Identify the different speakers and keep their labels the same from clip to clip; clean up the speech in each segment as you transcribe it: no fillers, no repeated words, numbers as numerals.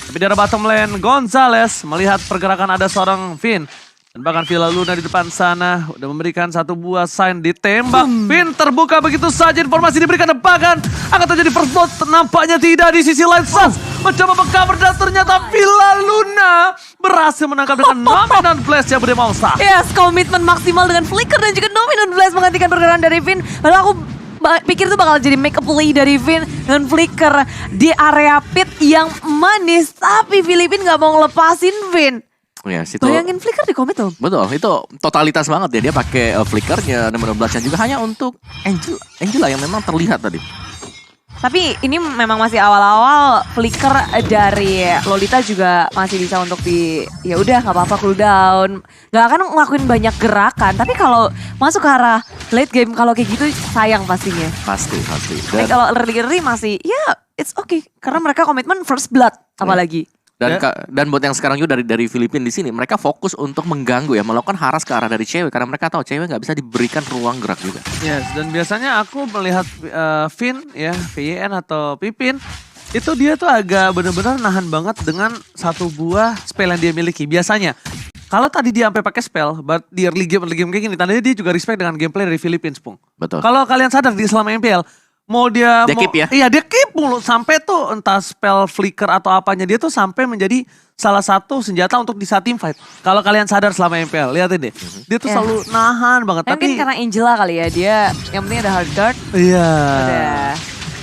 Speaker 1: Tapi di arah bottom lane, Gonzalez melihat pergerakan ada seorang Finn. Dan bahkan Villa Luna di depan sana udah memberikan satu buah sign ditembak. Finn terbuka begitu saja, informasi diberikan bahkan akan terjadi first blood. Nampaknya tidak di sisi lain. Sans mencoba mengcover dan ternyata Villa Luna berhasil menangkap dengan Dominant Blast ya Bude Mausa.
Speaker 2: Yes, komitmen maksimal dengan Flicker dan juga Dominant Blast menghentikan pergerakan dari Finn. Lalu aku pikir itu bakal jadi make a play dari Finn dengan Flicker di area pit yang manis. Tapi Filipin gak mau ngelepasin Finn.
Speaker 3: Yes, itu,
Speaker 2: bayangin Flicker di komit tuh.
Speaker 3: betul, itu totalitas banget ya. Dia pakai flickernya dan benar-benar juga hanya untuk Angela yang memang terlihat tadi.
Speaker 2: Tapi ini memang masih awal-awal. Flicker dari Lolita juga masih bisa untuk ya udah nggak apa-apa cooldown. Nggak akan ngelakuin banyak gerakan. Tapi kalau masuk ke arah late game kalau kayak gitu sayang pastinya.
Speaker 3: Pasti.
Speaker 2: Tapi kalau early masih ya it's okay karena mereka komitmen first blood apalagi.
Speaker 3: Dan buat yang sekarang juga dari Filipina di sini, mereka fokus untuk mengganggu ya, melakukan haras ke arah dari cewek karena mereka tahu cewek nggak bisa diberikan ruang gerak juga.
Speaker 1: Yes, dan biasanya aku melihat Finn ya, VYN atau Pipin itu dia tuh agak benar-benar nahan banget dengan satu buah spell yang dia miliki. Biasanya kalau tadi dia sampai pakai spell, but di early game kayak gini, tandanya dia juga respect dengan gameplay dari Philippines, Pung.
Speaker 3: Betul.
Speaker 1: Kalau kalian sadar di selama MPL, dia
Speaker 3: keep ya?
Speaker 1: Iya, dia keep mulu sampai tuh entah spell flicker atau apanya, dia tuh sampai menjadi salah satu senjata untuk di saat team fight. Kalau kalian sadar selama MPL, lihatin deh. Dia tuh selalu nahan banget.
Speaker 2: Mungkin karena Angela kali ya, dia yang penting ada hard guard.
Speaker 1: Iya.
Speaker 2: Udah.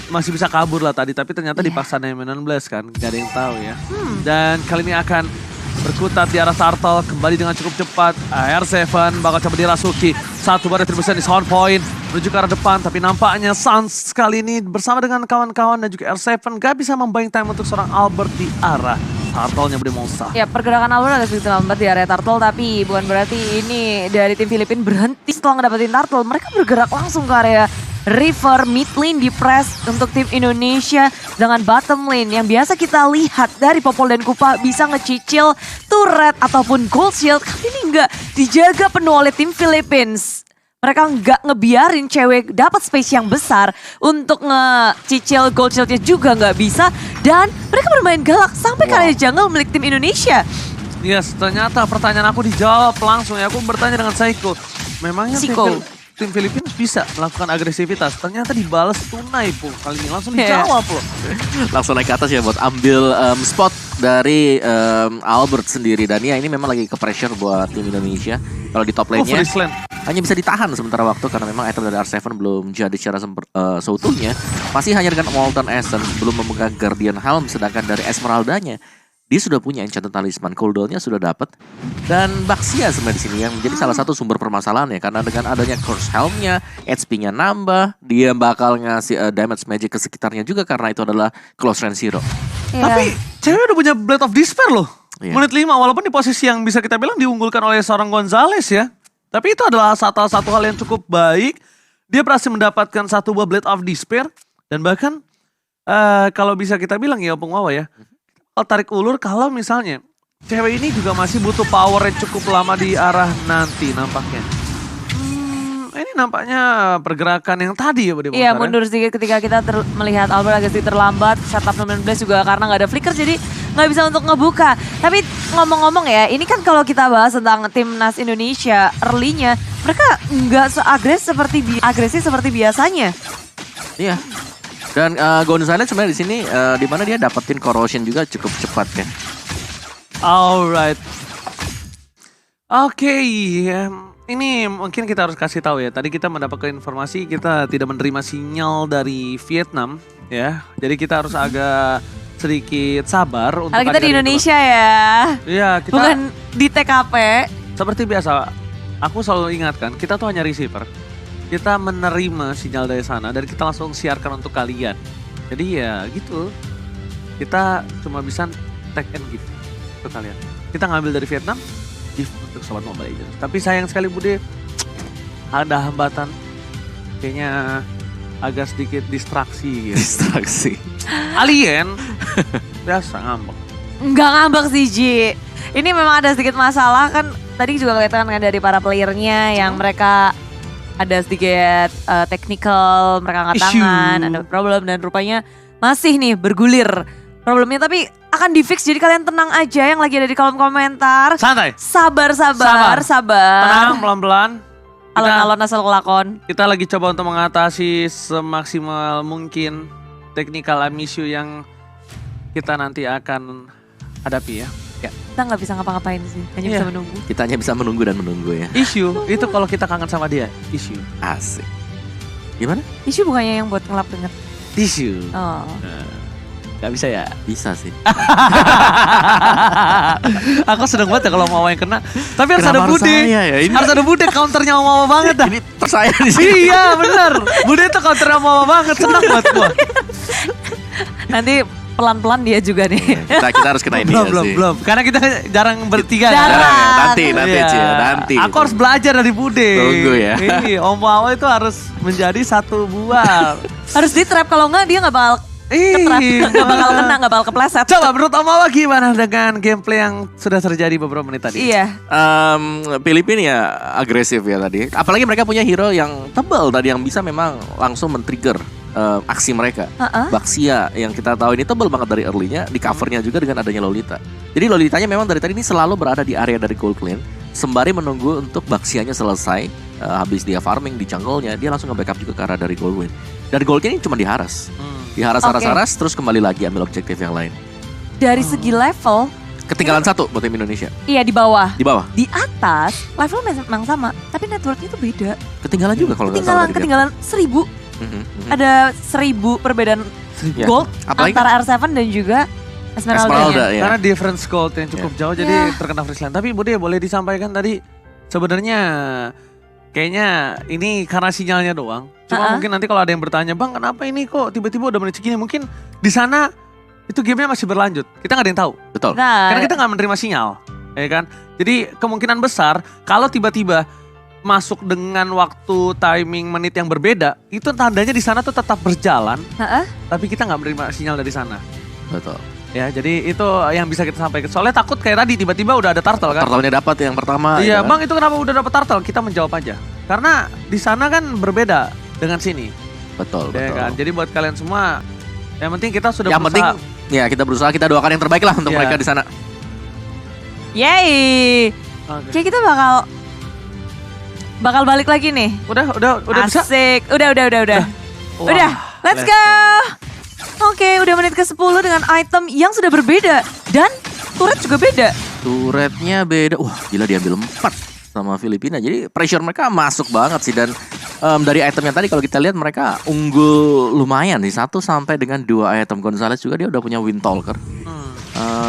Speaker 1: Masih bisa kabur lah tadi, tapi ternyata dipaksa Dominant Blast kan, gak ada yang tahu ya. Dan kali ini akan berkutat di arah Turtle, kembali dengan cukup cepat. R7 bakal coba dirasuki. Satu bar retribution di sound point, menuju ke arah depan. Tapi nampaknya Sans kali ini bersama dengan kawan-kawan dan juga R7 gak bisa membuying time untuk seorang Albert di arah Turtle-nya Bude Monster.
Speaker 2: Ya pergerakan Albert agak sedikit lambat di area Turtle, tapi bukan berarti ini dari tim Filipina berhenti setelah ngedapetin Turtle. Mereka bergerak langsung ke area River, mid lane di press untuk tim Indonesia dengan bottom lane yang biasa kita lihat dari Popol dan Kupa bisa ngecicil turret ataupun gold shield. Kali ini enggak dijaga penuh oleh tim Philippines. Mereka nggak ngebiarin cewek dapat space yang besar untuk ngecicil gold shieldnya juga nggak bisa. Dan mereka bermain galak sampai ke area jungle milik tim Indonesia.
Speaker 1: Yes, ternyata pertanyaan aku dijawab langsung ya. Aku bertanya dengan Saiko. Memangnya tim Philippines bisa melakukan agresivitas? Ternyata dibalas tunai, Pung. Kali ini langsung dijawab loh.
Speaker 3: Langsung naik ke atas ya buat ambil spot dari Albert sendiri. Dan ya ini memang lagi ke pressure buat tim Indonesia. Kalau di top lane-nya hanya bisa ditahan sementara waktu karena memang item dari R7 belum jadi secara seutuhnya. Masih hanya dengan Molten Essence, belum memegang Guardian Helm, sedangkan dari Esmeraldanya dia sudah punya Enchanted Talisman, cooldown-nya sudah dapat. Dan Baxia sebenarnya di sini yang menjadi salah satu sumber permasalahannya karena dengan adanya Curse Helm-nya, HP-nya nambah, dia bakal ngasih damage magic ke sekitarnya juga karena itu adalah close range hero.
Speaker 1: Tapi cewek udah punya Blade of Despair loh. Menit 5 walaupun di posisi yang bisa kita bilang diunggulkan oleh seorang Gonzalez ya. Tapi itu adalah satu hal yang cukup baik. Dia berhasil mendapatkan satu buah Blade of Despair. Dan bahkan kalau bisa kita bilang ya Opung Wawa ya. Tarik ulur kalau misalnya cewek ini juga masih butuh power yang cukup lama di arah nanti nampaknya. Ini nampaknya pergerakan yang tadi ya Bude Monster.
Speaker 2: Iya mundur sedikit ketika kita melihat Albert agak sedikit terlambat. Setup Dominant Blast juga karena nggak ada flicker jadi nggak bisa untuk ngebuka. Tapi ngomong-ngomong ya, ini kan kalau kita bahas tentang timnas Indonesia early-nya, mereka nggak agresif seperti biasanya.
Speaker 3: Iya. Dan Gonzalez sebenarnya di sini di mana dia dapetin corrosion juga cukup cepat ya.
Speaker 1: Alright. Oke, ini mungkin kita harus kasih tahu ya. Tadi kita mendapatkan informasi kita tidak menerima sinyal dari Vietnam ya. Jadi kita harus agak sedikit sabar untuk
Speaker 2: kalau kita di Indonesia ya.
Speaker 1: Iya, kita
Speaker 2: bukan di TKP.
Speaker 1: Seperti biasa, aku selalu ingatkan, kita tuh hanya receiver. Kita menerima sinyal dari sana dan kita langsung siarkan untuk kalian. Jadi ya gitu. Kita cuma bisa take and give untuk kalian. Kita ngambil dari Vietnam, give untuk Sobat Mobile Legends. Tapi sayang sekali Bude, ada hambatan. Kayaknya agak sedikit distraksi gitu.
Speaker 3: Distraksi.
Speaker 1: Alien, biasa ngambek.
Speaker 2: Nggak ngambek sih Ji. Ini memang ada sedikit masalah kan. Tadi juga kelihatan kan dari para playernya yang mereka ada sedikit technical, mereka angkat tangan, ada problem dan rupanya masih nih bergulir problemnya, tapi akan di fix. Jadi kalian tenang aja yang lagi ada di kolom komentar.
Speaker 1: Santai.
Speaker 2: Sabar.
Speaker 1: Tenang, pelan-pelan.
Speaker 2: Alon-alon asal kelakon.
Speaker 1: Kita lagi coba untuk mengatasi semaksimal mungkin technical issue yang kita nanti akan hadapi ya.
Speaker 2: Kita nggak bisa ngapa-ngapain sih, hanya bisa menunggu.
Speaker 3: Kita hanya bisa menunggu dan menunggu ya.
Speaker 1: Issue, itu kalau kita kangen sama dia, issue.
Speaker 3: Asik. Gimana?
Speaker 2: Isu bukannya yang buat ngelap denger.
Speaker 1: Issue.
Speaker 2: Oh.
Speaker 1: Gak bisa ya?
Speaker 3: Bisa sih.
Speaker 1: Aku sedang banget ya kalau mau yang kena. Tapi harus
Speaker 3: Kenapa
Speaker 1: ada
Speaker 3: harus
Speaker 1: Bude.
Speaker 3: saya ya? Ini-
Speaker 1: Harus ada Bude, counternya Mama banget dah.
Speaker 3: Ini tersayang di sini.
Speaker 1: Iya bener. Bude tuh counternya Mama banget, senang buat gua.
Speaker 2: Nanti pelan-pelan dia juga nih.
Speaker 3: Kita harus kena ini ya sih.
Speaker 1: Belum. Karena kita jarang bertiga. kan?
Speaker 2: Jarang.
Speaker 3: Jarang ya. Nanti
Speaker 1: Iya.
Speaker 3: Ci, nanti.
Speaker 1: Aku harus belajar dari Bude.
Speaker 3: Tunggu ya.
Speaker 1: Iya, Om Wawa itu harus menjadi satu buah.
Speaker 2: Harus di trap, kalau nggak dia nggak bakal ketrap, nggak bakal kena, nggak bakal kepleset.
Speaker 1: Coba menurut Om Wawa gimana dengan gameplay yang sudah terjadi beberapa menit tadi?
Speaker 2: Iya.
Speaker 3: Filipina ya agresif ya tadi. Apalagi mereka punya hero yang tebal tadi yang bisa memang langsung men-trigger aksi mereka. Baxia yang kita tahu ini tebal banget dari early-nya, di covernya juga dengan adanya Lolita. Jadi Lolitanya memang dari tadi ini selalu berada di area dari gold clean, sembari menunggu untuk Baxianya selesai. Habis dia farming di jungle-nya, dia langsung nge-backup juga ke arah dari gold win. Dari gold clean ini cuma diharas. Diharas-haras terus kembali lagi ambil objektif yang lain.
Speaker 2: Dari segi level,
Speaker 3: Ketinggalan satu buat tim Indonesia.
Speaker 2: iya di bawah.
Speaker 3: Di bawah.
Speaker 2: Di atas level memang sama, tapi networknya itu beda.
Speaker 3: Ketinggalan juga kalau nggak salah.
Speaker 2: Ketinggalan 1000. Ada 1000 perbedaan
Speaker 3: Ya.
Speaker 2: gold
Speaker 3: Apalagi
Speaker 2: antara R7 dan juga Esmeralda.
Speaker 3: Esmeralda ya.
Speaker 1: Karena difference gold yang cukup jauh jadi
Speaker 2: Iya.
Speaker 1: terkena freeze line. Tapi Bude boleh disampaikan tadi sebenarnya kayaknya ini karena sinyalnya doang. Cuma mungkin nanti kalau ada yang bertanya, "Bang, kenapa ini kok tiba-tiba udah menit segini?" Mungkin di sana itu gamenya masih berlanjut. Kita nggak ada yang tahu.
Speaker 3: Betul.
Speaker 2: Nah,
Speaker 1: Karena kita nggak menerima sinyal, ya kan? Jadi kemungkinan besar kalau tiba-tiba masuk dengan waktu timing menit yang berbeda, itu tandanya di sana tuh tetap berjalan, tapi kita nggak menerima sinyal dari sana.
Speaker 3: Betul.
Speaker 1: Ya, jadi itu yang bisa kita sampaikan. Soalnya takut kayak tadi tiba-tiba udah ada turtle kan?
Speaker 3: Turtle-nya dapat yang pertama.
Speaker 1: Iya,
Speaker 3: ya kan?
Speaker 1: Bang, itu kenapa udah dapat turtle? Kita menjawab aja. Karena di sana kan berbeda dengan sini,
Speaker 3: Betul,
Speaker 1: ya
Speaker 3: betul.
Speaker 1: kan? Jadi buat kalian semua, yang penting kita sudah
Speaker 3: Yang penting
Speaker 1: berusaha.
Speaker 3: ya kita berusaha, kita doakan yang terbaik lah untuk
Speaker 1: Iya.
Speaker 3: mereka di sana.
Speaker 2: yeay.
Speaker 1: Oke.
Speaker 2: Kayak kita bakal balik lagi nih.
Speaker 1: Udah bisa.
Speaker 2: Asik. Udah.
Speaker 1: Wah,
Speaker 2: Udah, let's go. Oke, udah menit ke-10 dengan item yang sudah berbeda. Dan turret juga beda.
Speaker 3: Turretnya beda. Wah, gila diambil 4 sama Filipina. Jadi pressure mereka masuk banget sih. Dan dari item yang tadi kalau kita lihat mereka unggul lumayan nih. 1 sampai dengan 2 item. Gonzales juga dia udah punya Windtalker.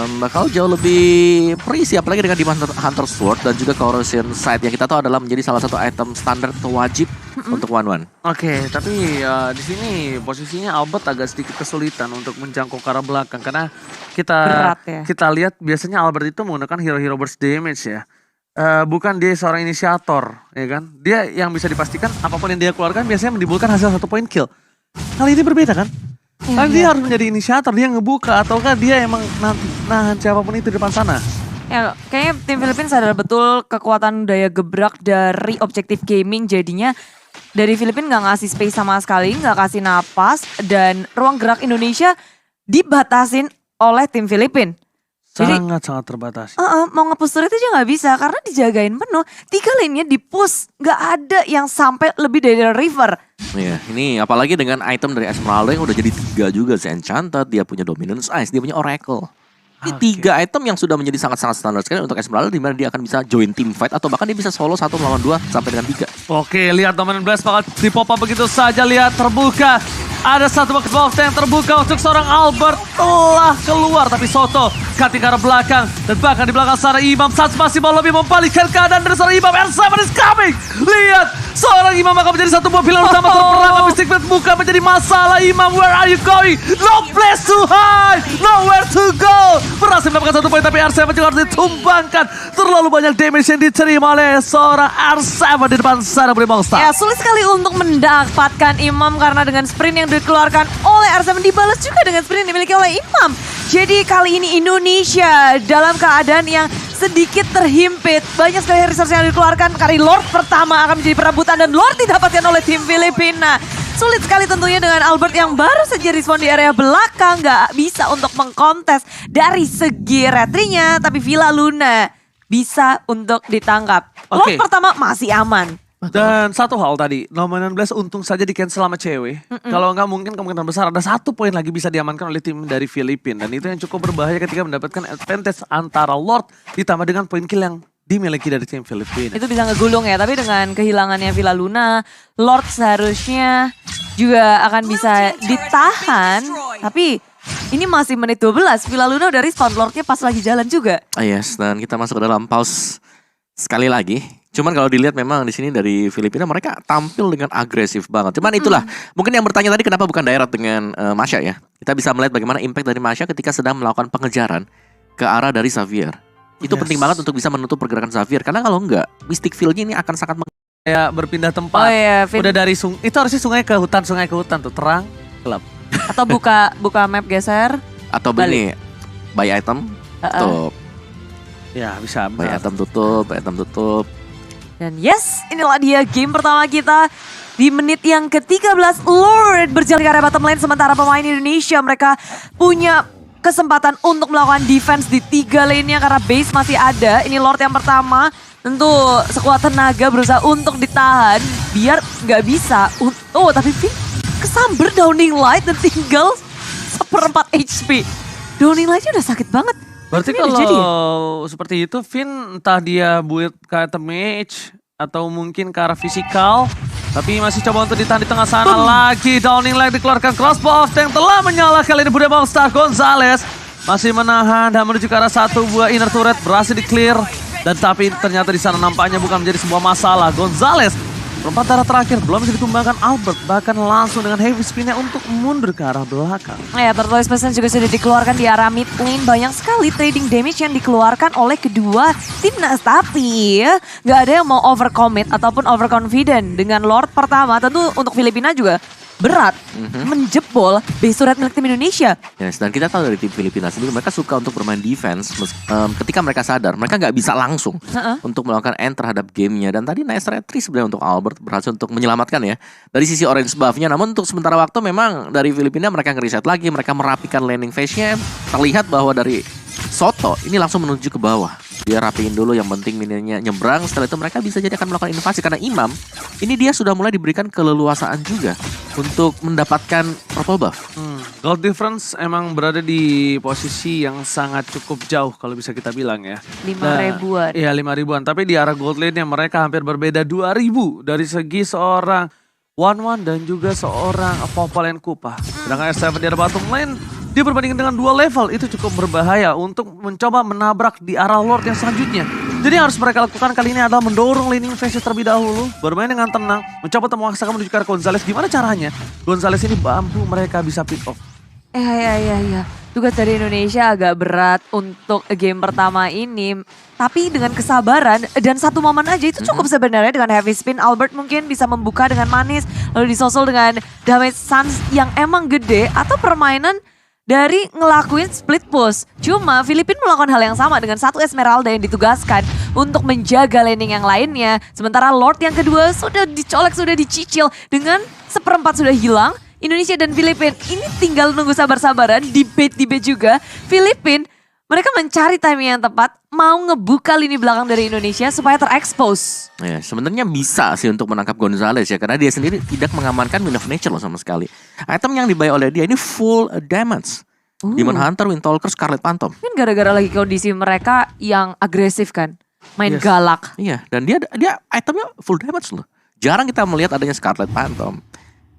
Speaker 3: Bakal jauh lebih free apalagi dengan Demon Hunter Sword dan juga Corrosion Sight yang kita tahu adalah menjadi salah satu item standar atau wajib untuk one-one.
Speaker 1: Oke, tapi di sini posisinya Albert agak sedikit kesulitan untuk menjangkau ke arah belakang karena
Speaker 2: Berat ya.
Speaker 1: kita lihat biasanya Albert itu menggunakan hero-hero burst damage ya. Bukan dia seorang inisiator, ya kan? Dia yang bisa dipastikan apapun yang dia keluarkan biasanya menimbulkan hasil 1 point kill. Kali ini berbeda kan? Kan dia harus menjadi inisiator, dia ngebuka ataukah dia emang nahan siapapun itu di depan sana.
Speaker 2: Ya, kayaknya tim Filipina sadar betul kekuatan daya gebrak dari Objective Gaming. Jadinya dari Filipina nggak ngasih space sama sekali, nggak kasih napas. Dan ruang gerak Indonesia dibatasin oleh tim Filipina. Jadi
Speaker 1: Sangat terbatas.
Speaker 2: mau nge-push turret aja nggak bisa karena dijagain penuh. 3 lane-nya di-push, nggak ada yang sampai lebih dari River.
Speaker 3: Iya, ini apalagi dengan item dari Esmeralda yang udah jadi 3 juga sih. Enchanted, dia punya Dominance Ice, dia punya Oracle. Ini 3 item yang sudah menjadi sangat-sangat standar sekali untuk Esmeralda, di mana dia akan bisa join team fight atau bahkan dia bisa solo 1 melawan 2 sampai dengan 3.
Speaker 1: Oke, lihat Dominant Blast bakal di pop up begitu saja, lihat terbuka. Ada satu bucket box yang terbuka untuk seorang Albert telah keluar. Tapi Soto cutting ke arah belakang. Dan bahkan di belakang seorang Imam Sats masih mau lebih membalikkan keadaan dari seorang Imam. R7 is coming. Lihat, seorang Imam akan menjadi satu buah pilihan utama terperang. Tapi Stickman bukan menjadi masalah. Imam, where are you going? No place to hide. Nowhere to go. Berhasil mendapatkan 1 poin tapi R7 juga harus ditumbangkan. Terlalu banyak damage yang diterima oleh seorang R7 di depan sana beri monster.
Speaker 2: Ya, sulit sekali untuk mendapatkan Imam karena dengan sprint yang dikeluarkan oleh R7 dibalas juga dengan sprint yang dimiliki oleh Imam. Jadi kali ini Indonesia dalam keadaan yang sedikit terhimpit. Banyak sekali resource yang dikeluarkan. Kali Lord pertama akan menjadi perebutan dan Lord didapatkan oleh tim Filipina. Sulit sekali tentunya dengan Albert yang baru saja respon di area belakang. Gak bisa untuk mengkontes dari segi retrinya. Tapi Villa Luna bisa untuk ditangkap. Lord pertama masih aman.
Speaker 1: Dan satu hal tadi, Nomenan Blast untung saja di cancel sama cewek. Kalau nggak mungkin kemungkinan besar ada 1 poin lagi bisa diamankan oleh tim dari Filipina. Dan itu yang cukup berbahaya ketika mendapatkan advantage antara Lord ditambah dengan poin kill yang dimiliki dari tim Filipina.
Speaker 2: Itu bisa ngegulung ya, tapi dengan kehilangannya Villa Luna, Lord seharusnya juga akan bisa ditahan. Tapi ini masih menit 12, Villa Luna udah respawn, Lordnya pas lagi jalan juga.
Speaker 3: Yes, dan kita masuk ke dalam pause sekali lagi. Cuman kalau dilihat memang di sini dari Filipina mereka tampil dengan agresif banget. Cuman itulah, mungkin yang bertanya tadi kenapa bukan Daerat dengan Masha ya. Kita bisa melihat bagaimana impact dari Masha ketika sedang melakukan pengejaran ke arah dari Xavier. Itu penting banget untuk bisa menutup pergerakan Xavier. Karena kalau enggak, Mystic Field-nya ini akan sangat
Speaker 1: kayak berpindah tempat.
Speaker 2: Oh iya,
Speaker 1: udah dari itu harusnya sungai ke hutan tuh terang, gelap.
Speaker 2: Atau buka map geser.
Speaker 3: Atau begini, buy item, tutup.
Speaker 1: Ya bisa.
Speaker 3: Buy item tutup.
Speaker 2: Dan yes, inilah dia game pertama kita. Di menit yang ke-13, Lord berjalan ke area bottom lane. Sementara pemain Indonesia mereka punya kesempatan untuk melakukan defense di 3 lane-nya karena base masih ada. Ini Lord yang pertama, tentu sekuat tenaga berusaha untuk ditahan biar nggak bisa. Oh tapi Finn kesamber Downing Light dan tinggal 1/4 HP. Downing Light-nya udah sakit banget.
Speaker 1: Berarti
Speaker 2: Ini
Speaker 1: kalau
Speaker 2: jadi ya?
Speaker 1: seperti itu Finn entah dia build ke item mage atau mungkin ke arah fisikal. Tapi masih coba untuk ditahan di tengah sana lagi. Downing Light dikeluarkan, crossbow of tank telah menyala kali ini Buda Ballstar. Gonzalez masih menahan dan menuju ke arah 1 buah inner turret berhasil di clear. Dan tapi ternyata di sana nampaknya bukan menjadi sebuah masalah. Gonzalez perempat darah terakhir belum bisa ditumbangkan Albert. Bahkan langsung dengan heavy spin-nya untuk mundur ke arah belakang.
Speaker 2: Ya, Turtles Peasant juga sudah dikeluarkan di arah mid lane. Banyak sekali trading damage yang dikeluarkan oleh kedua timnas. Tapi nggak ada yang mau overcommit ataupun overconfident. Dengan Lord pertama tentu untuk Filipina juga berat menjebol base turret milik tim Indonesia.
Speaker 3: Yes, dan kita tahu dari tim Filipina sendiri mereka suka untuk bermain defense ketika mereka sadar mereka nggak bisa langsung untuk melakukan end terhadap gamenya. Dan tadi nice retry sebenarnya untuk Albert berhasil untuk menyelamatkan ya dari sisi orange buff-nya. Namun untuk sementara waktu memang dari Filipina mereka ngereset lagi, mereka merapikan landing phase-nya. Terlihat bahwa dari Soto ini langsung menuju ke bawah. Dia rapiin dulu, yang penting minionnya nyebrang. Setelah itu mereka bisa jadi akan melakukan invasi. Karena Imam, ini dia sudah mulai diberikan keleluasaan juga untuk mendapatkan purple buff.
Speaker 1: Gold difference emang berada di posisi yang sangat cukup jauh kalau bisa kita bilang ya.
Speaker 2: 5.000-an.
Speaker 1: Iya 5.000-an, tapi di arah gold lane yang mereka hampir berbeda 2.000 dari segi seorang One dan juga seorang Popol and Kupa. Sedangkan S7 di arah bottom lane, dia berbanding dengan 2 level, itu cukup berbahaya untuk mencoba menabrak di arah Lord yang selanjutnya. Jadi yang harus mereka lakukan kali ini adalah mendorong laning phase terlebih dahulu, bermain dengan tenang, mencoba untuk memaksakan menuju ke arah Gonzalez. Gimana caranya? Gonzalez ini mampu mereka bisa pick off.
Speaker 2: Ya. Tugas dari Indonesia agak berat untuk game pertama ini. Tapi dengan kesabaran dan satu momen aja itu cukup sebenarnya. Dengan heavy spin, Albert mungkin bisa membuka dengan manis. Lalu disusul dengan damage Suns yang emang gede. Atau permainan dari ngelakuin split push. Cuma Filipina melakukan hal yang sama dengan 1 Esmeralda yang ditugaskan untuk menjaga laning yang lainnya. Sementara Lord yang kedua sudah dicolek, sudah dicicil. Dengan 1/4 sudah hilang. Indonesia dan Filipina ini tinggal nunggu sabar-sabaran, debate juga. Filipina mereka mencari timing yang tepat, mau ngebuka lini belakang dari Indonesia supaya terekspos.
Speaker 3: Ya, sebenarnya bisa sih untuk menangkap Gonzalez ya, karena dia sendiri tidak mengamankan Wind of Nature loh sama sekali. Item yang dibuy oleh dia ini full damage. Demon Hunter, Windtalker, Scarlet Phantom.
Speaker 2: Mungkin gara-gara lagi kondisi mereka yang agresif kan, main galak.
Speaker 3: Iya, dan dia itemnya full damage loh. Jarang kita melihat adanya Scarlet Phantom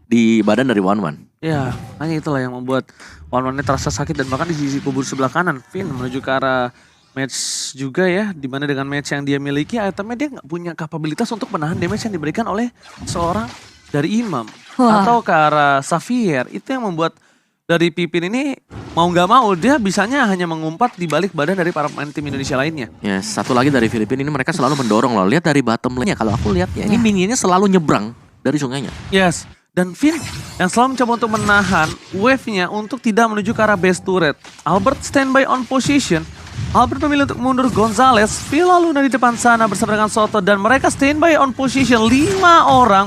Speaker 3: di badan dari One.
Speaker 1: Ya, hanya itulah yang membuat One-One terasa sakit. Dan bahkan di sisi kubur sebelah kanan, Finn menuju ke arah match juga ya. Dimana dengan match yang dia miliki, itemnya dia nggak punya kapabilitas untuk menahan damage yang diberikan oleh seorang dari Imam. Atau ke arah Xavier. Itu yang membuat dari Pipin ini mau nggak mau dia bisanya hanya mengumpat di balik badan dari para pemain tim Indonesia lainnya.
Speaker 3: Ya, satu lagi dari Filipina ini mereka selalu mendorong loh. Lihat dari bottom lane-nya, kalau aku lihat ya, ini minionnya selalu nyebrang dari sungainya.
Speaker 1: Yes. Dan Finn yang selalu mencoba untuk menahan wave-nya untuk tidak menuju ke arah base turret. Albert standby on position. Albert memilih untuk mundur Gonzalez. Villa Luna di depan sana bersama dengan Soto. Dan mereka standby on position 5 orang.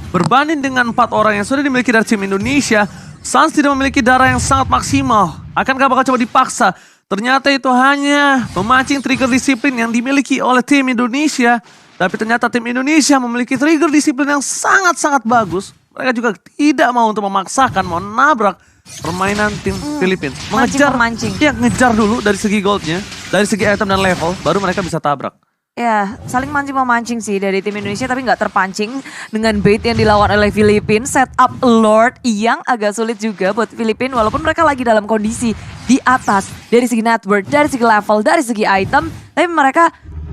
Speaker 1: Berbanding dengan 4 orang yang sudah dimiliki dari tim Indonesia, Suns tidak memiliki darah yang sangat maksimal. Akankah bakal coba dipaksa? Ternyata itu hanya memancing trigger disiplin yang dimiliki oleh tim Indonesia. Tapi ternyata tim Indonesia memiliki trigger disiplin yang sangat-sangat bagus. Mereka juga tidak mau untuk memaksakan, mau nabrak permainan tim Filipina.
Speaker 2: Mancing.
Speaker 1: Ya, ngejar dulu dari segi goldnya, dari segi item dan level, baru mereka bisa tabrak.
Speaker 2: Ya, saling mancing-memancing sih dari tim Indonesia, tapi nggak terpancing dengan bait yang dilawan oleh Filipina. Setup Lord yang agak sulit juga buat Filipina, walaupun mereka lagi dalam kondisi di atas dari segi network, dari segi level, dari segi item. Tapi mereka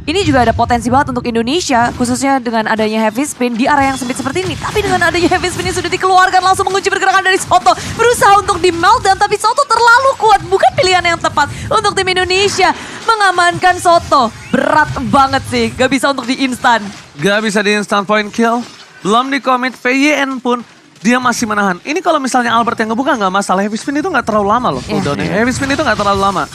Speaker 2: ini juga ada potensi banget untuk Indonesia, khususnya dengan adanya heavy spin di area yang sempit seperti ini. Tapi dengan adanya heavy spin yang sudah dikeluarkan, langsung mengunci pergerakan dari Soto. Berusaha untuk di meltdown, tapi Soto terlalu kuat. Bukan pilihan yang tepat untuk tim Indonesia. Mengamankan Soto, berat banget sih. Gak bisa untuk di instan.
Speaker 1: Gak bisa di instant point kill. Belum di commit, VYN pun dia masih menahan. Ini kalau misalnya Albert yang ngebuka nggak masalah. Heavy spin itu nggak terlalu lama loh. Heavy spin itu nggak terlalu lama.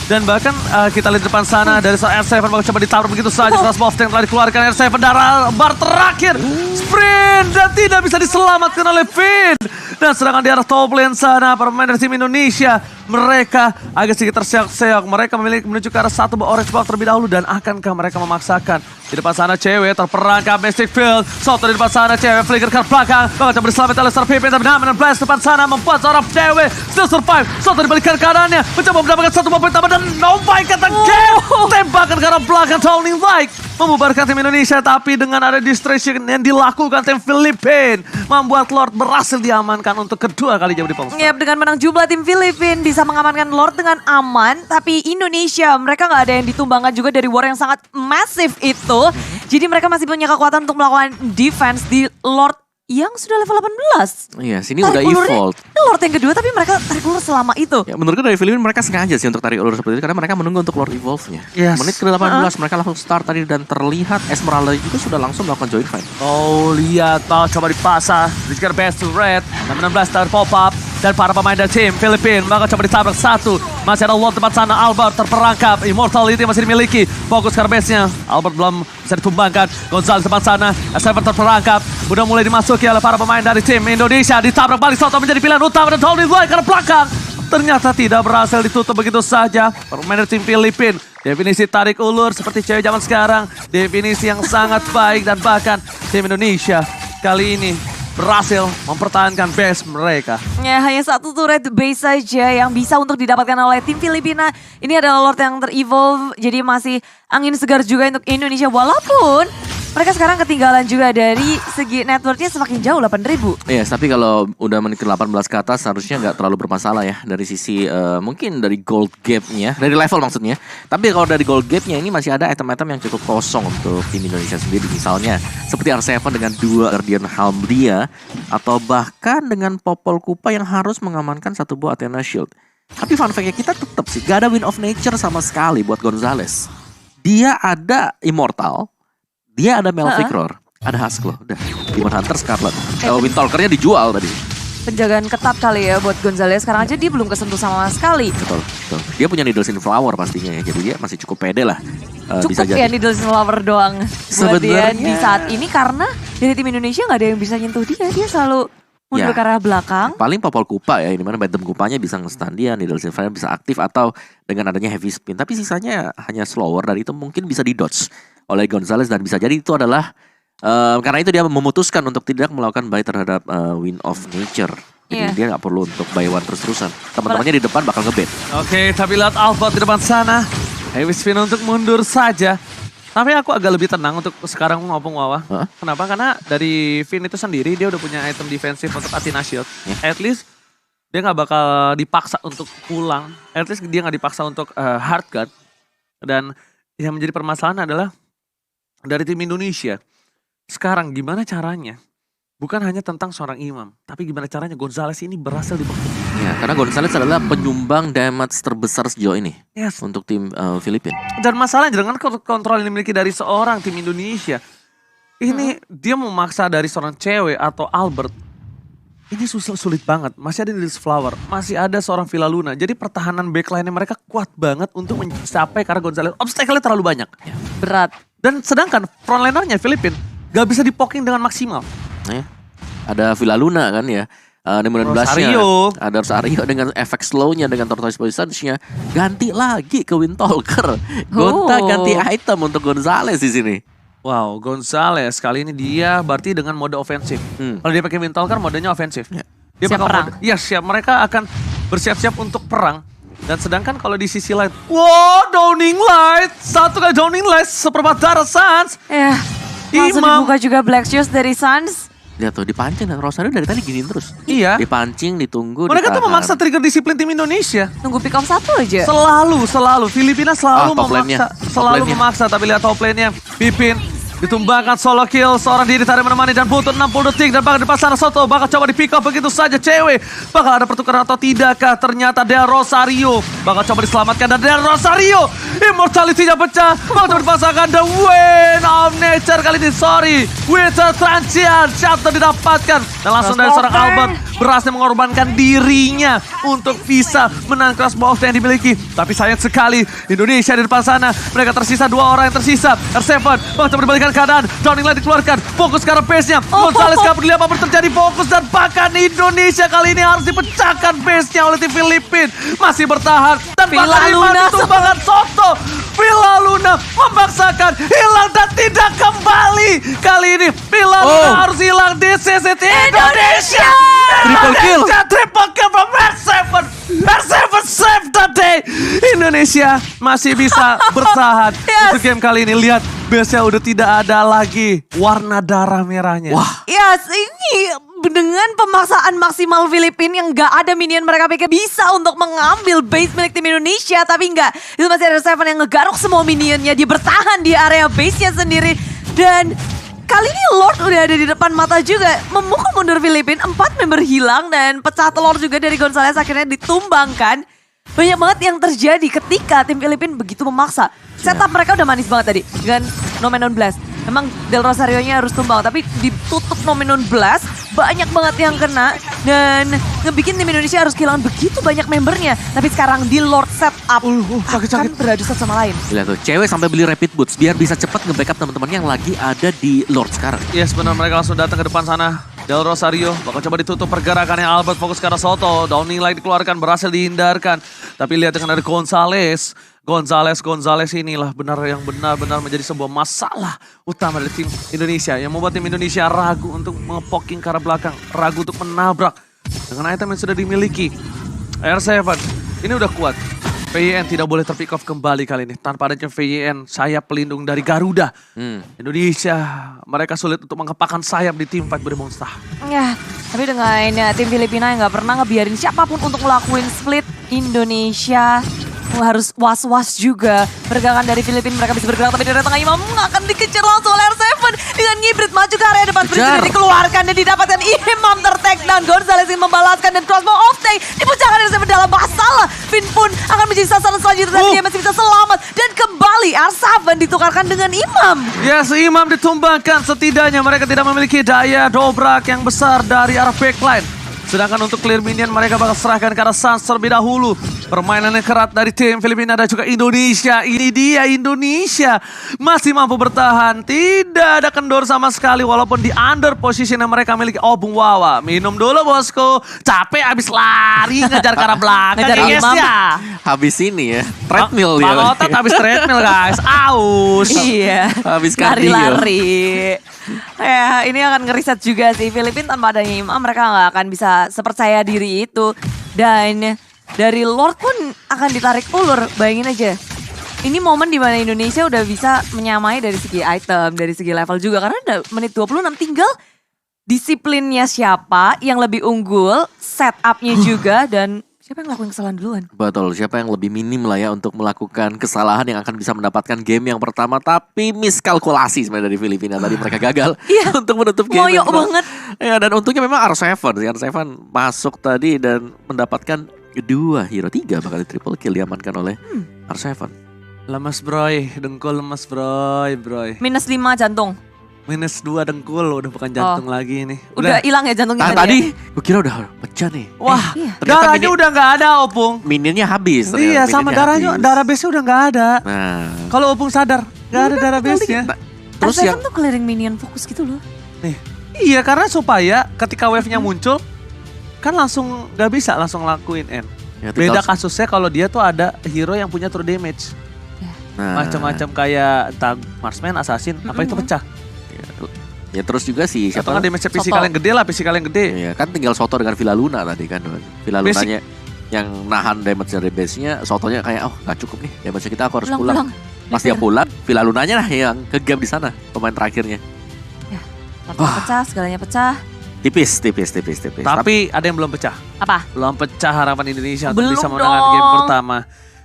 Speaker 1: Dan bahkan kita lihat depan sana dari R7 bakal coba ditabrak begitu saja. Kelas Wolf yang telah dikeluarkan R7 darah bar terakhir. Sprint dan tidak bisa diselamatkan oleh Finn. Dan sedangkan di arah top lane sana pemain dari tim Indonesia. Mereka agak sedikit terseok-seok. Mereka memilih menuju ke arah satu orange box terlebih dahulu. Dan akankah mereka memaksakan? Di depan sana cewek terperangkap Mystic Field. Soto di depan sana cewek flicker ke belakang. Bakal coba diselamatkan oleh Star Pippin. Tapi Namen dan Blast depan sana membuat seorang cewek still survive. Soto dibalikan keadaannya. Mencoba mendapatkan satu momen tambah dan no bike kata game. Tembakan ke arah belakang Towning Like. Membubarkan tim Indonesia. Tapi dengan ada distraction yang dilakukan tim Filipina. Membuat Lord berhasil diamankan untuk kedua kalinya di Polstar.
Speaker 2: Yap, dengan menang jumlah tim Filipina bisa mengamankan Lord dengan aman. Tapi Indonesia mereka nggak ada yang ditumbangkan juga dari war yang sangat masif itu. Jadi mereka masih punya kekuatan untuk melakukan defense di Lord yang sudah level 18.
Speaker 3: Iya, sini udah evolve.
Speaker 2: Ini Lord yang kedua tapi mereka tarik ulur selama itu.
Speaker 3: Ya, menurutku dari Filipina mereka sengaja sih untuk tarik ulur seperti itu karena mereka menunggu untuk Lord evolve-nya.
Speaker 1: Yes.
Speaker 3: Menit ke-18 mereka langsung start tadi dan terlihat Esmeralda juga sudah langsung melakukan join fight.
Speaker 1: Oh, lihat coba dipasang. Dikira best to red. 16 tahun pop up. Dan para pemain dari tim Filipina maka coba ditabrak satu. Masih ada Lord tempat sana. Albert terperangkap. Immortality masih dimiliki. Fokus ke base-nya. Albert belum bisa ditumbangkan. Gonzales tempat sana. S7 terperangkap. Udah mulai dimasuki oleh para pemain dari tim Indonesia. Ditabrak balik Soto menjadi pilihan utama. Dan Tony Dwight ke belakang. Ternyata tidak berhasil ditutup begitu saja. Pemain dari tim Filipina. Definisi tarik ulur seperti cewek zaman sekarang. Definisi yang sangat baik. Dan bahkan tim Indonesia kali ini berhasil mempertahankan base mereka.
Speaker 2: Ya, hanya satu turret base saja yang bisa untuk didapatkan oleh tim Filipina. Ini adalah Lord yang ter-evolve, jadi masih angin segar juga untuk Indonesia. Walaupun mereka sekarang ketinggalan juga dari segi networknya semakin jauh 8.000.
Speaker 3: Iya, tapi kalau udah menit ke-18 ke atas harusnya nggak terlalu bermasalah ya. Dari sisi mungkin dari gold gap-nya, dari level maksudnya. Tapi kalau dari gold gap-nya ini masih ada item-item yang cukup kosong untuk tim Indonesia sendiri. Misalnya seperti R7 dengan 2 Guardian Halmdia. Atau bahkan dengan Popol Kupa yang harus mengamankan satu buah Athena Shield. Tapi fun fact-nya kita tetap sih gak ada Win of Nature sama sekali buat Gonzales. Dia ada Immortal. Dia ada Melvic Roar, ada Haskell, udah. Demon Hunter Scarlet. Windtalker-nya dijual tadi.
Speaker 2: Penjagaan ketat kali ya buat Gonzales. Sekarang aja dia belum kesentuh sama sekali.
Speaker 3: Betul. Dia punya Needles in Flower pastinya ya. Jadi dia masih cukup pede lah.
Speaker 2: Cukup
Speaker 3: bisa
Speaker 2: ya Needles in Flower doang. Buat dia
Speaker 3: Sebenarnya
Speaker 2: di saat ini karena dari tim Indonesia gak ada yang bisa nyentuh dia. Dia selalu mundur ke arah belakang.
Speaker 3: Paling Popol Kupa ya. Dimana Bantam Kupanya bisa nge-stun dia. Needles in Flower bisa aktif atau dengan adanya heavy spin. Tapi sisanya hanya slower dan itu mungkin bisa di-dodge oleh Gonzales dan bisa jadi itu adalah karena itu dia memutuskan untuk tidak melakukan buy terhadap Win of Nature. Jadi dia nggak perlu untuk buy one terus-terusan. Teman-temannya di depan bakal nge-ban.
Speaker 1: Oke, tapi lihat Albert di depan sana. Heavy spin untuk mundur saja. Tapi aku agak lebih tenang untuk sekarang ngomong Wawa. Kenapa? Karena dari Finn itu sendiri dia udah punya item defensif untuk Athena Shield. At least dia nggak bakal dipaksa untuk pulang. At least dia nggak dipaksa untuk hard guard. Dan yang menjadi permasalahan adalah dari tim Indonesia, sekarang gimana caranya? Bukan hanya tentang seorang imam, tapi gimana caranya Gonzales ini berhasil dibekuk.
Speaker 3: Ya, karena Gonzales adalah penyumbang damage terbesar sejauh ini untuk tim Filipina.
Speaker 1: Dan masalahnya dengan kontrol yang dimiliki dari seorang tim Indonesia, ini dia memaksa dari seorang cewek atau Albert. Ini sulit banget, masih ada Needles Flower, masih ada seorang Villa Luna. Jadi pertahanan backline-nya mereka kuat banget untuk mencapai karena Gonzales obstacle-nya terlalu banyak.
Speaker 2: Berat.
Speaker 1: Dan sedangkan frontlinernya Filipina gak bisa dipoking dengan maksimal.
Speaker 3: Ada Villa Luna kan ya. 2016-nya ada Rosario dengan efek slow-nya dengan Tortoise Poisons-nya. Ganti lagi ke Windtalker. Gonta ganti item untuk Gonzalez di sini.
Speaker 1: Wow, Gonzalez kali ini dia berarti dengan mode ofensif. Kalau dia pakai Windtalker modenya ofensif. Dia
Speaker 2: Siap perang.
Speaker 1: Siap. Mereka akan bersiap-siap untuk perang. Dan sedangkan kalau di sisi lain, wow, Downing Light. Satu kali Downing Light, seperempat darah Suns.
Speaker 2: Ya, langsung
Speaker 1: Imam.
Speaker 2: dibuka juga Black Shoes dari Suns.
Speaker 3: Lihat tuh dipancing dan Rosario dari tadi giniin terus.
Speaker 1: Iya.
Speaker 3: Dipancing, ditunggu,
Speaker 1: Mereka tuh
Speaker 3: ditahan.
Speaker 1: memaksa trigger disiplin tim Indonesia.
Speaker 2: Tunggu pick off 1 aja.
Speaker 1: Selalu. Filipina selalu
Speaker 3: top lane-nya.
Speaker 1: memaksa. Selalu memaksa, tapi lihat top lane-nya. Pipin ditumbangkan solo kill. Seorang diri tarik menemani dan butuh 60 detik. Dan bakal di pasar Soto. Bakal coba di pick up begitu saja cewek. Bakal ada pertukaran atau tidakkah? Ternyata Del Rosario. Bakal coba diselamatkan dan Del Rosario. Immortality-nya pecah. Bakal coba dipasangkan The Wind of Nature kali ini. Sorry. Winter Transient. Shutdown didapatkan. Dan langsung dari seorang Albert. Berhasil mengorbankan dirinya untuk bisa menang crossbow yang dimiliki. Tapi sayang sekali Indonesia di depan sana. Mereka tersisa 2 orang yang tersisa. R7 bakal coba dibalikan keadaan. Downing Light dikeluarkan. Fokus ke arah base-nya. Gonzalez gak peduli apa terjadi. Fokus dan bahkan Indonesia kali ini harus dipecahkan base-nya oleh tim Filipina. Masih bertahan. Dan bahkan Iman ditumbangkan Soto. Villa Luna memaksakan hilang dan tidak kembali. Kali ini Villa Luna harus hilang. This is it Indonesia.
Speaker 3: Triple kill.
Speaker 1: Triple kill from R7. R7 save the day. Indonesia masih bisa bertahan. Untuk game kali ini lihat base-nya udah tidak ada lagi warna darah merahnya.
Speaker 3: Wah.
Speaker 2: Yes, ini dengan pemaksaan maksimal Filipina yang gak ada minion mereka pikir bisa untuk mengambil base milik tim Indonesia. Tapi enggak, itu masih ada Seven yang ngegaruk semua minionnya. Dia bertahan di area base-nya sendiri. Dan kali ini Lord udah ada di depan mata juga. Memukul mundur Filipina, 4 member hilang dan pecah telur juga dari Gonzalez akhirnya ditumbangkan. Banyak banget yang terjadi ketika tim Filipina begitu memaksa. Setup mereka udah manis banget tadi dengan No Man on Blast. Memang Del Rosario-nya harus tumbang, tapi ditutup No Man on Blast. Banyak banget yang kena dan ngebikin tim Indonesia harus kehilangan begitu banyak membernya. Tapi sekarang di Lord setup
Speaker 1: sakit.
Speaker 2: akan beradu satu sama lain.
Speaker 3: Lihat tuh, cewek sampai beli rapid boots biar bisa cepat nge-backup teman-temannya yang lagi ada di Lord sekarang.
Speaker 1: Yes, benar, mereka langsung datang ke depan sana. Del Rosario bakal coba ditutup pergerakannya. Albert fokus ke arah Soto. Downing Light dikeluarkan, berhasil dihindarkan. Tapi lihat dengan ada Gonzalez. Gonzalez inilah yang benar-benar menjadi sebuah masalah utama dari tim Indonesia. Yang membuat tim Indonesia ragu untuk ngepoking ke arah belakang. Ragu untuk menabrak dengan item yang sudah dimiliki. R7 ini udah kuat. VYN tidak boleh terpick off kembali kali ini. Tanpa adanya VYN, sayap pelindung dari Garuda. Indonesia, mereka sulit untuk mengepakkan sayap di tim fight Monster.
Speaker 2: Ya, tapi dengan tim Filipina yang gak pernah ngebiarin siapapun untuk ngelakuin split, Indonesia harus was-was juga. Pergerakan dari Filipina mereka bisa bergerak, tapi dari tengah Imam akan dikejar langsung oleh R7 dengan ngibrit maju ke area depan. Berhasil dikeluarkan dan didapatkan Imam ter-take down. Gonzalez ingin membalaskan dan crossbow off-take dipecahkan R7 dalam masalah. Fin pun akan menjadi sasaran selanjutnya, tapi dia masih bisa selamat. Dan kembali R7 ditukarkan dengan Imam.
Speaker 1: Yes, Imam ditumbangkan. Setidaknya mereka tidak memiliki daya dobrak yang besar dari arah backline. Sedangkan untuk clear minion mereka bakal serahkan ke arah Suns terlebih dahulu. Permainan yang kerat dari tim Filipina dan juga Indonesia. Ini dia Indonesia masih mampu bertahan. Tidak ada kendor sama sekali walaupun di under position yang mereka miliki. Oh Bung Wawa, minum dulu bosku. Capek abis lari ngejar ke arah belakang.
Speaker 2: Ngejar
Speaker 1: guys
Speaker 2: Imam.
Speaker 1: ya.
Speaker 3: Habis ini ya, treadmill dia.
Speaker 1: Bang Otot habis treadmill guys. Aus.
Speaker 2: Iya.
Speaker 3: Habis kardio.
Speaker 2: Lari-lari. Ya, ini akan ngeriset juga sih. Filipina tanpa adanya Imam mereka nggak akan bisa sepercaya diri itu. Dan dari Lord pun akan ditarik ulur. Bayangin aja. Ini momen dimana Indonesia udah bisa menyamai dari segi item, dari segi level juga. Karena udah menit 26 tinggal disiplinnya siapa yang lebih unggul, setupnya juga, dan siapa yang ngelakuin kesalahan duluan.
Speaker 3: Betul, siapa yang lebih minim lah ya untuk melakukan kesalahan yang akan bisa mendapatkan game yang pertama. Tapi miskalkulasi sebenarnya dari Filipina. Tadi mereka gagal untuk menutup game.
Speaker 2: Moyok banget.
Speaker 3: Ya, dan untungnya memang R7 masuk tadi dan mendapatkan 2 hero 3 bakal triple kill diamankan oleh R7.
Speaker 1: Lemas broy, dengkul lemas broy.
Speaker 2: Minus 5 jantung.
Speaker 1: Minus 2 dengkul, udah bukan jantung lagi ini.
Speaker 2: Udah hilang ya jantungnya
Speaker 3: Nah, tadi gue kira udah pecah nih.
Speaker 1: Wah,
Speaker 3: ternyata
Speaker 1: darahnya udah nggak ada Opung.
Speaker 3: Minionnya habis.
Speaker 1: Iya, sama darahnya, darah base-nya udah nggak ada.
Speaker 3: Nah,
Speaker 1: Kalau Opung sadar, nggak ada darah base-nya.
Speaker 3: terus
Speaker 2: R7
Speaker 3: yang
Speaker 2: tuh clearing minion fokus gitu loh.
Speaker 1: Nih, Iya, karena supaya ketika wave-nya muncul, kan langsung gak bisa langsung lakuin N.
Speaker 3: Ya,
Speaker 1: Beda kasusnya kalau dia tuh ada hero yang punya true damage.
Speaker 3: Nah,
Speaker 1: Macam-macam kayak entah marksman, assassin, apa itu pecah.
Speaker 3: ya terus juga sih
Speaker 1: Atau
Speaker 3: siapa
Speaker 1: kan damage fisikal yang gede lah, fisikal yang gede.
Speaker 3: ya kan tinggal Soto dengan Villa Luna tadi kan. Villa Lunanya yang nahan damage dari base-nya, Sotonya kayak gak cukup nih damage kita, aku harus pulang. Pas dia pulang, Villa Lunanya lah yang ke-game di sana, pemain terakhirnya.
Speaker 2: Ya, pecah, segalanya pecah.
Speaker 3: Tipis.
Speaker 1: Tapi ada yang belum pecah.
Speaker 2: Apa?
Speaker 1: Belum pecah harapan Indonesia untuk
Speaker 2: Belum
Speaker 1: bisa menangkan
Speaker 2: dong.
Speaker 1: game pertama.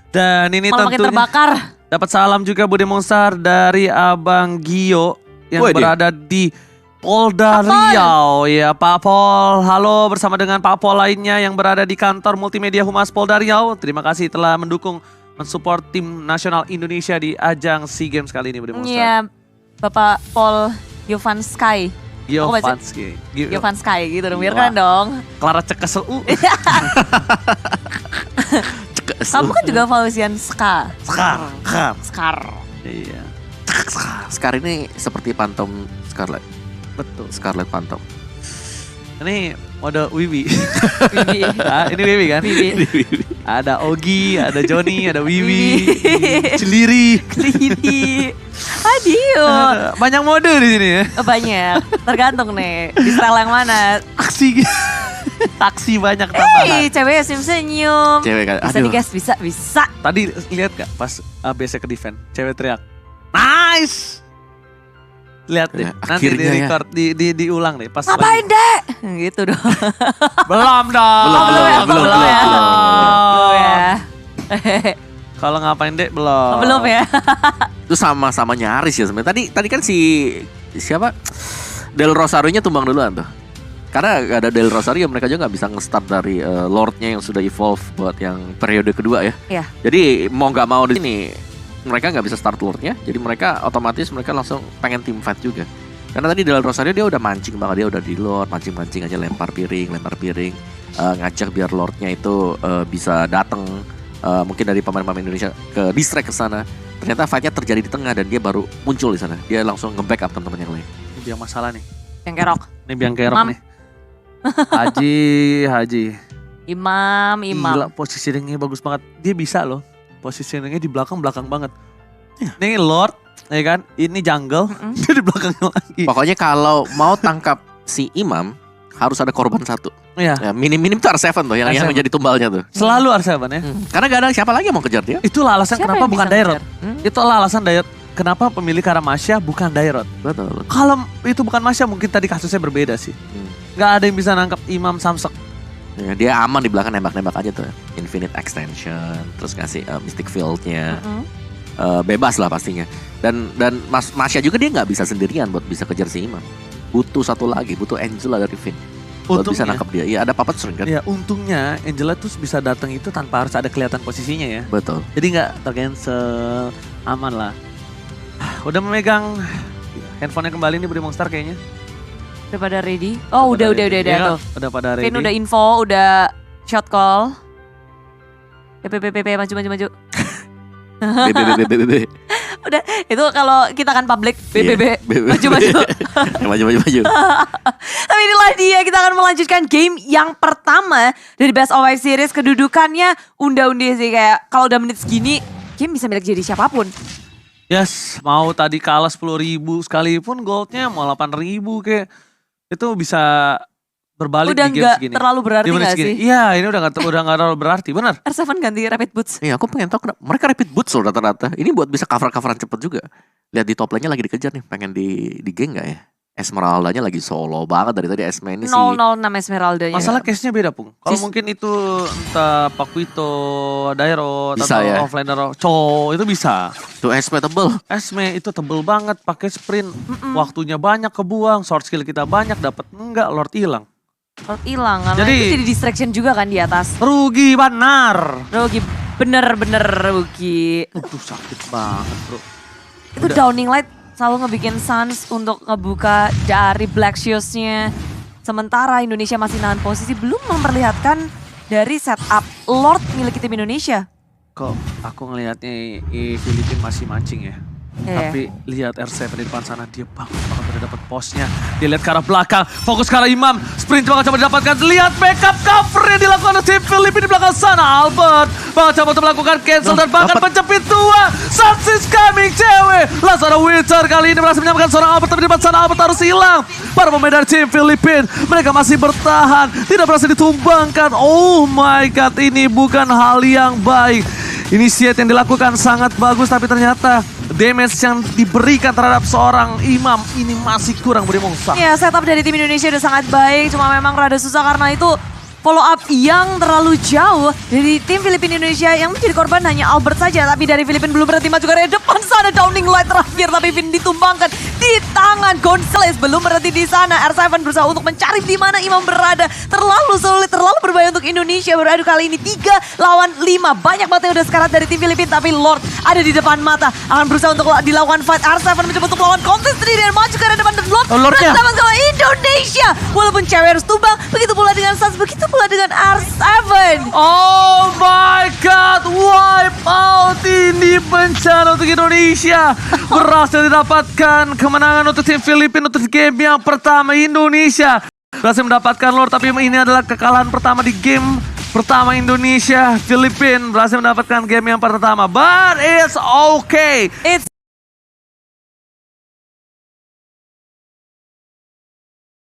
Speaker 1: Dan ini
Speaker 2: Malah makin
Speaker 1: tentunya
Speaker 2: terbakar.
Speaker 1: dapat salam juga Budi Monster dari Abang Gio yang
Speaker 3: Wih,
Speaker 1: berada di Polda
Speaker 2: Pak Pol.
Speaker 1: Riau. Ya Pak Pol, halo bersama dengan Pak Pol lainnya yang berada di kantor multimedia Humas Polda Riau. Terima kasih telah mensupport tim nasional Indonesia di ajang SEA Games kali ini Budi Monster.
Speaker 2: Iya, Bapak Paul Jovansky.
Speaker 1: Gio
Speaker 2: Aku baca-
Speaker 1: Vansky.
Speaker 2: Jovansky gitu dong, biar
Speaker 1: Wah.
Speaker 2: keren dong.
Speaker 1: Clara Cekesel.
Speaker 2: Kamu kan juga Fauzian Ska.
Speaker 1: Skar.
Speaker 2: Skar.
Speaker 1: Iya.
Speaker 3: Scar ini seperti Phantom Scarlet.
Speaker 1: Betul.
Speaker 3: Scarlet Phantom.
Speaker 1: Ini mode Wiwi.
Speaker 2: Bibi.
Speaker 1: Ini Wiwi kan?
Speaker 2: Bibi.
Speaker 1: Ada Ogi, ada Joni, ada Wiwi,
Speaker 2: Wiwi.
Speaker 1: Celiri.
Speaker 2: Kelini. Adio.
Speaker 1: Banyak mode di sini ya.
Speaker 2: Banyak. Tergantung nih. Di style yang mana.
Speaker 1: Taksi banyak tambahan.
Speaker 2: Hei, cewek senyum-senyum.
Speaker 3: Cewek kan,
Speaker 2: Bisa
Speaker 3: aduh.
Speaker 2: digas, bisa.
Speaker 1: Tadi lihat gak pas ABC ke defend, cewek teriak, nice. Lihat deh,
Speaker 3: Ya,
Speaker 1: nanti di
Speaker 3: akhirnya ya.
Speaker 1: record, diulang deh pas
Speaker 2: Ngapain,
Speaker 1: lagi.
Speaker 2: Dek? Gitu dong.
Speaker 1: Belum dong.
Speaker 3: Belum ya.
Speaker 2: Belum ya.
Speaker 1: Kalau ngapain dek belum.
Speaker 2: Belum ya.
Speaker 3: Itu sama-sama nyaris ya sebenarnya. Tadi kan siapa? Del Rosario-nya tumbang duluan tuh. Karena gak ada Del Rosario, mereka juga nggak bisa nge-start dari Lord-nya yang sudah evolve buat yang periode kedua ya.
Speaker 2: Iya.
Speaker 3: Jadi mau nggak mau di sini mereka nggak bisa start Lord-nya, jadi mereka otomatis mereka langsung pengen team fight juga. Karena tadi Del Rosario dia udah mancing banget, dia udah di Lord, mancing-mancing aja lempar piring, ngajak biar Lord-nya itu bisa datang mungkin dari pemain-pemain Indonesia ke distract ke sana. Ternyata fight-nya terjadi di tengah dan dia baru muncul di sana. Dia langsung nge-backup teman-teman yang lain.
Speaker 1: Ini biang masalah nih.
Speaker 2: Yang kerok.
Speaker 1: Ini biang kerok
Speaker 2: Mam.
Speaker 1: nih. Haji.
Speaker 2: Imam.
Speaker 1: Gila positioningnya bagus banget. Dia bisa loh. Positioningnya di belakang banget. Ini Lord, ya kan? Ini jungle, dia di belakangnya lagi.
Speaker 3: Pokoknya kalau mau tangkap si Imam harus ada korban satu.
Speaker 1: Iya.
Speaker 3: Ya, minim-minim tuh R7 tuh yang
Speaker 1: R7.
Speaker 3: menjadi tumbalnya tuh.
Speaker 1: Selalu R7 ya.
Speaker 3: Karena gak ada siapa lagi yang mau kejar dia.
Speaker 1: Itulah alasan
Speaker 2: Siapa
Speaker 1: kenapa
Speaker 2: yang
Speaker 1: bukan
Speaker 2: bisa
Speaker 1: Dairot.
Speaker 2: ngejar?
Speaker 1: Itulah alasan kenapa pemilik Karamasya bukan Dairot.
Speaker 3: Betul.
Speaker 1: Kalau itu bukan Masya mungkin tadi kasusnya berbeda sih. Gak ada yang bisa nangkap Imam Samsek.
Speaker 3: Ya, dia aman di belakang nembak-nembak aja tuh. Infinite extension, terus ngasih Mystic Field-nya. Bebas lah pastinya. Dan Masya juga dia nggak bisa sendirian buat bisa kejar si Imam. Butuh satu lagi, butuh Angela dari Finn. Buat bisa nangkap dia. Iya ada Puppet String kan?
Speaker 1: Ya untungnya Angela tuh bisa datang itu tanpa harus ada kelihatan posisinya ya.
Speaker 3: Betul.
Speaker 1: Jadi nggak tercancel, aman lah. Udah memegang handphonenya kembali nih Budi Monster kayaknya.
Speaker 2: Udah pada ready? Oh udah
Speaker 1: Iya,
Speaker 2: tuh.
Speaker 1: udah pada ready.
Speaker 2: Vin udah info, udah shot call. PPPP maju.
Speaker 3: BBBBBB.
Speaker 2: Udah, itu kalau kita kan public BBB maju.
Speaker 3: Maju.
Speaker 2: Tapi inilah dia, kita akan melanjutkan game yang pertama dari Best of 5 Series. Kedudukannya unda-undi sih, kayak kalau udah menit segini game bisa milik jadi siapapun.
Speaker 1: Yes, mau tadi kalah 10.000 sekalipun goldnya mau 8.000 kayak itu bisa berbalik
Speaker 2: Udah
Speaker 1: di game
Speaker 2: nggak
Speaker 1: segini.
Speaker 2: terlalu berarti
Speaker 1: Di menit
Speaker 2: nggak
Speaker 1: segini.
Speaker 2: sih?
Speaker 1: Iya, ini udah nggak terlalu berarti, benar.
Speaker 2: R7 ganti Rapid Boots.
Speaker 3: Iya aku pengen tahu kenapa mereka rapid boots loh rata-rata. Ini buat bisa cover-coveran cepet juga. Lihat di top lane-nya lagi dikejar nih, pengen di geng nggak ya? Esmeralda-nya lagi solo banget dari tadi. Esme ini sih
Speaker 2: 006 Esmeralda-nya.
Speaker 1: Masalah case-nya beda, Pung. Kalau
Speaker 3: Sis-
Speaker 1: mungkin itu entah Pakuito, Dairo,
Speaker 3: Bisa
Speaker 1: atau
Speaker 3: ya?
Speaker 1: offlaner Cho, itu bisa.
Speaker 3: tuh Esme tebel.
Speaker 1: Esme itu tebel banget, pakai sprint. Waktunya banyak kebuang, short skill kita banyak, dapat enggak, Lord hilang.
Speaker 2: Kalau hilang, karena
Speaker 1: Jadi-
Speaker 2: itu jadi distraction juga kan di atas.
Speaker 1: Rugi benar.
Speaker 2: Rugi, bener-bener rugi.
Speaker 1: Itu sakit banget, Bro.
Speaker 2: Itu Downing Light selalu ngebikin Suns untuk ngebuka dari Black Shoes-nya. Sementara Indonesia masih nahan posisi, belum memperlihatkan dari setup Lord milik tim Indonesia.
Speaker 1: Kok aku ngelihatnya Filipina masih mancing ya.
Speaker 2: Iya.
Speaker 1: Tapi lihat R7 di depan sana, dia bagus banget sudah dapat posnya. Dia lihat ke arah belakang, fokus ke arah Imam. Sprint bakal coba didapatkan. Lihat backup cover yang dilakukan oleh tim Filipina di belakang sana. Albert bakal coba untuk melakukan cancel dan bahkan menjepit dua. Sunsis coming cewek. Langsung ada Winter kali ini berhasil menyamakan seorang Albert, tapi di depan sana Albert harus hilang. Para pemain dari tim Filipina, mereka masih bertahan, tidak berhasil ditumbangkan. Oh my god, ini bukan hal yang baik. Initiate yang dilakukan sangat bagus, tapi ternyata damage yang diberikan terhadap seorang Imam ini masih kurang beri mongsa.
Speaker 2: Ya, setup dari tim Indonesia udah sangat baik, cuma memang rada susah karena itu follow up yang terlalu jauh dari tim Filipina Indonesia. Yang menjadi korban hanya Albert saja, tapi dari Filipina belum berhenti maju ke depan sana. Downing light terakhir, tapi Vin ditumbangkan di tangan Gonzales. Belum berhenti di sana, R7 berusaha untuk mencari di mana Imam berada. Terlalu sulit, terlalu berbahaya untuk Indonesia. Beradu kali ini 3 lawan 5. Banyak banget yang udah sekarat dari tim Filipina, tapi Lord ada di depan mata. Akan berusaha untuk dilakukan fight. R7 mencoba untuk melawan kontes sendiri dan maju ke arah depan. Dan Lord bersama sama Indonesia. Walaupun cewek harus tumbang, begitu pula dengan Sans, begitu pula dengan R7.
Speaker 1: Oh my god, wipe out ini bencana untuk Indonesia. Berhasil didapatkan kemenangan untuk tim Filipina untuk game yang pertama. Indonesia berhasil mendapatkan Lord, tapi ini adalah kekalahan pertama di game pertama Indonesia. Filipina berhasil mendapatkan game yang pertama. But it's okay.
Speaker 2: It's